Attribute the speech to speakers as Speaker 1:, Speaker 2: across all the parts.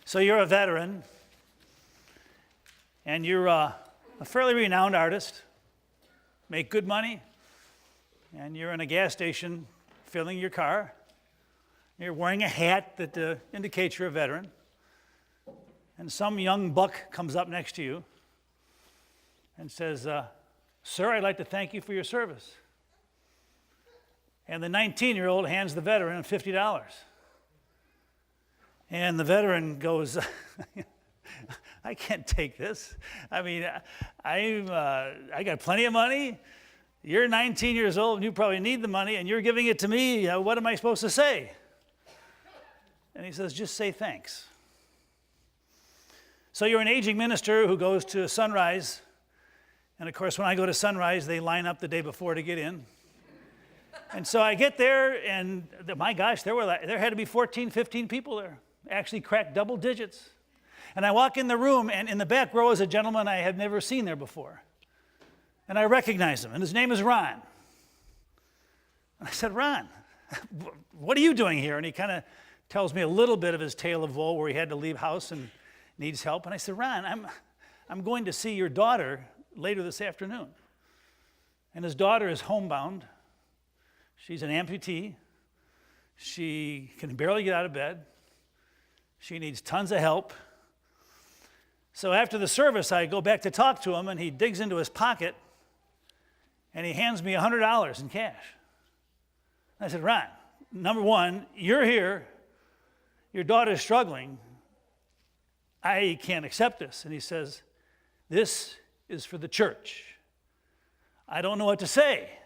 Speaker 1: So you're a veteran, and you're a fairly renowned artist, make good money, and you're in a gas station filling your car. You're wearing a hat that indicates you're a veteran, and some young buck comes up next to you and says, "Sir, I'd like to thank you for your service." And the 19-year-old hands the veteran $50. And the veteran goes, "I can't take this. I mean, I got plenty of money. You're 19 years old, and you probably need the money, and you're giving it to me. What am I supposed to say?" And he says, "Just say thanks." So you're an aging minister who goes to Sunrise. And of course, when I go to Sunrise, they line up the day before to get in. And so I get there, and my gosh, there had to be 14, 15 people there. Actually cracked double digits. And I walk in the room, and in the back row is a gentleman I have never seen there before. And I recognize him, and his name is Ron. And I said, "Ron, what are you doing here?" And he kind of tells me a little bit of his tale of woe where he had to leave house and needs help. And I said, "Ron, I'm going to see your daughter later this afternoon." And his daughter is homebound. She's an amputee. She can barely get out of bed. She needs tons of help. So after the service, I go back to talk to him, and he digs into his pocket, and he hands me $100 in cash. I said, "Ron, number one, you're here. Your daughter's struggling. I can't accept this." And he says, "This is for the church." I don't know what to say.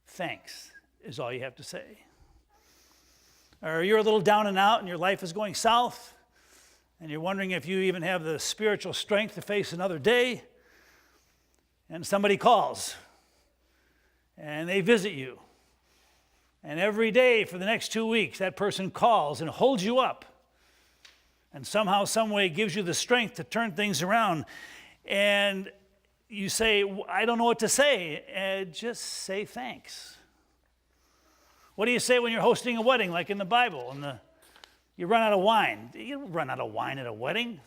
Speaker 1: Thanks is all you have to say. Or you're a little down and out and your life is going south and you're wondering if you even have the spiritual strength to face another day, and somebody calls and they visit you. And every day for the next 2 weeks, that person calls and holds you up and somehow, some way gives you the strength to turn things around. And you say, "I don't know what to say," and just say thanks. What do you say when you're hosting a wedding, like in the Bible, and you run out of wine? You don't run out of wine at a wedding.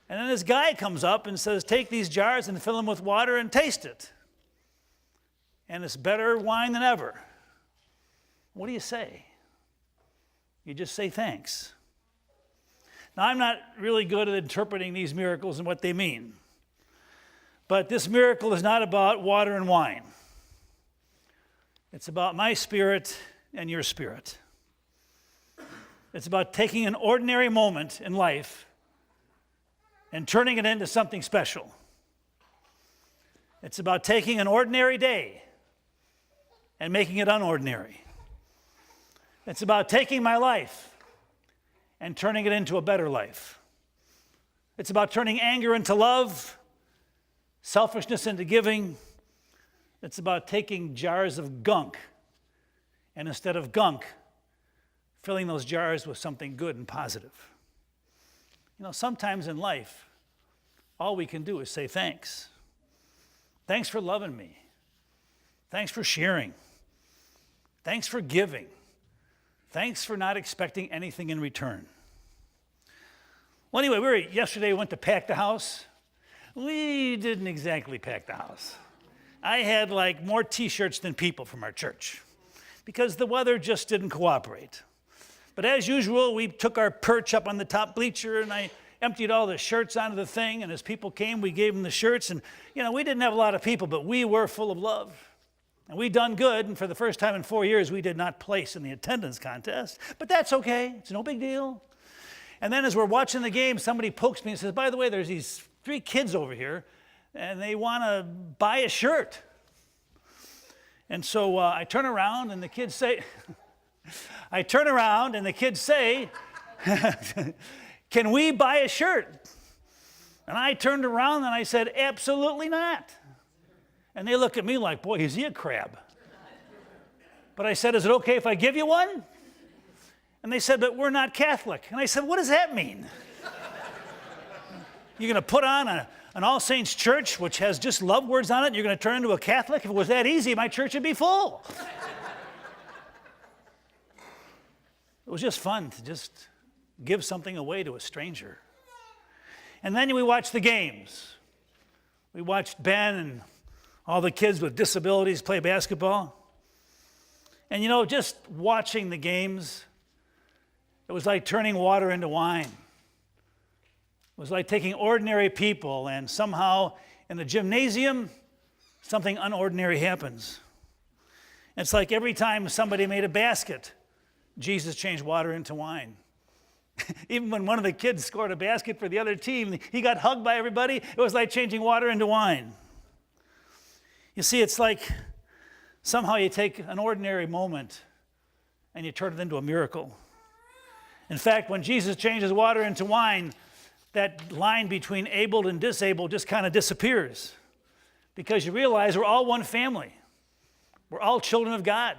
Speaker 1: And then this guy comes up and says, "Take these jars and fill them with water and taste it. And it's better wine than ever." What do you say? You just say thanks. Now, I'm not really good at interpreting these miracles and what they mean. But this miracle is not about water and wine. It's about my spirit and your spirit. It's about taking an ordinary moment in life and turning it into something special. It's about taking an ordinary day and making it unordinary. It's about taking my life and turning it into a better life. It's about turning anger into love, selfishness into giving. It's about taking jars of gunk, and instead of gunk, filling those jars with something good and positive. You know, sometimes in life, all we can do is say thanks. Thanks for loving me. Thanks for sharing. Thanks for giving. Thanks for not expecting anything in return. Well, anyway, yesterday we went to pack the house. We didn't exactly pack the house. I had like more t-shirts than people from our church because the weather just didn't cooperate. But as usual, we took our perch up on the top bleacher, and I emptied all the shirts onto the thing, and as people came, we gave them the shirts. And, you know, we didn't have a lot of people, but we were full of love. And we done good, and for the first time in 4 years, we did not place in the attendance contest. But that's okay. It's no big deal. And then as we're watching the game, somebody pokes me and says, "By the way, there's these 3 kids over here, and they want to buy a shirt." And so I turn around, and the kids say, "Can we buy a shirt?" And I turned around, and I said, "Absolutely not." And they look at me like, "Boy, is he a crab?" But I said, "Is it okay if I give you one?" And they said, "But we're not Catholic." And I said, "What does that mean? You're going to put on an All Saints church, which has just love words on it, and you're going to turn into a Catholic? If it was that easy, my church would be full." It was just fun to just give something away to a stranger. And then we watched the games. We watched Ben and all the kids with disabilities play basketball. And you know, just watching the games, it was like turning water into wine. It was like taking ordinary people and somehow in the gymnasium, something unordinary happens. It's like every time somebody made a basket, Jesus changed water into wine. Even when one of the kids scored a basket for the other team, he got hugged by everybody. It was like changing water into wine. You see, it's like somehow you take an ordinary moment and you turn it into a miracle. In fact, when Jesus changes water into wine, that line between able and disabled just kind of disappears, because you realize we're all one family. We're all children of God.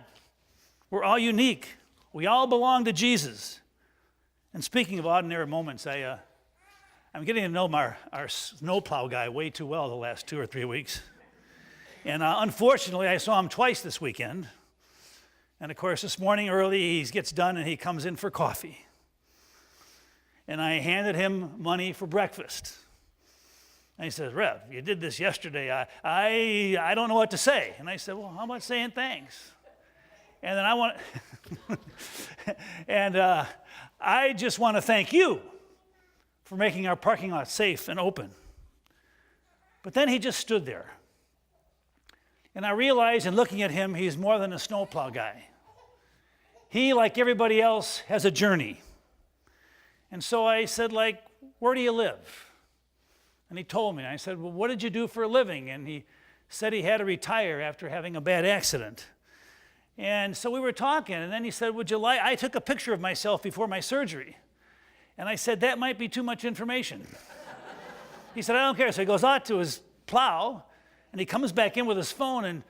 Speaker 1: We're all unique. We all belong to Jesus. And speaking of ordinary moments, I'm getting to know our snowplow guy way too well the last 2 or 3 weeks. And unfortunately, I saw him twice this weekend. And of course, this morning early, he gets done and he comes in for coffee. And I handed him money for breakfast. And he says, Rev, you did this yesterday. I don't know what to say. And I said, well, how about saying thanks? And then I just want to thank you for making our parking lot safe and open. But then he just stood there. And I realized in looking at him, he's more than a snowplow guy. He, like everybody else, has a journey. And so I said, like, where do you live? And he told me. And I said, well, what did you do for a living? And he said he had to retire after having a bad accident. And so we were talking, and then he said, would you like, I took a picture of myself before my surgery. And I said, that might be too much information. He said, I don't care. So he goes out to his plow, and he comes back in with his phone and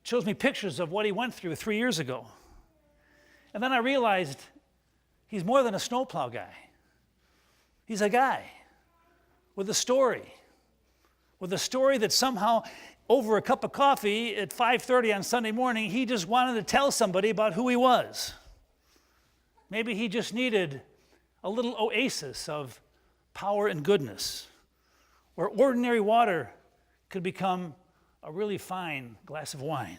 Speaker 1: shows me pictures of what he went through 3 years ago. And then I realized he's more than a snowplow guy. He's a guy with a story that somehow over a cup of coffee at 5:30 on Sunday morning, he just wanted to tell somebody about who he was. Maybe he just needed a little oasis of power and goodness, where ordinary water could become a really fine glass of wine.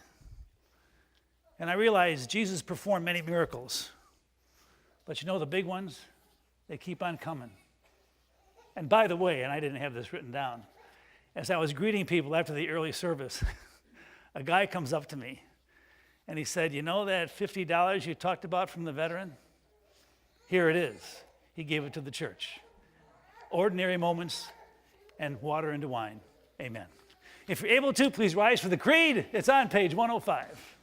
Speaker 1: And I realized Jesus performed many miracles. But you know the big ones? They keep on coming. And by the way, and I didn't have this written down, as I was greeting people after the early service, a guy comes up to me and he said, you know that $50 you talked about from the veteran? Here it is. He gave it to the church. Ordinary moments and water into wine. Amen. If you're able to, please rise for the creed. It's on page 105.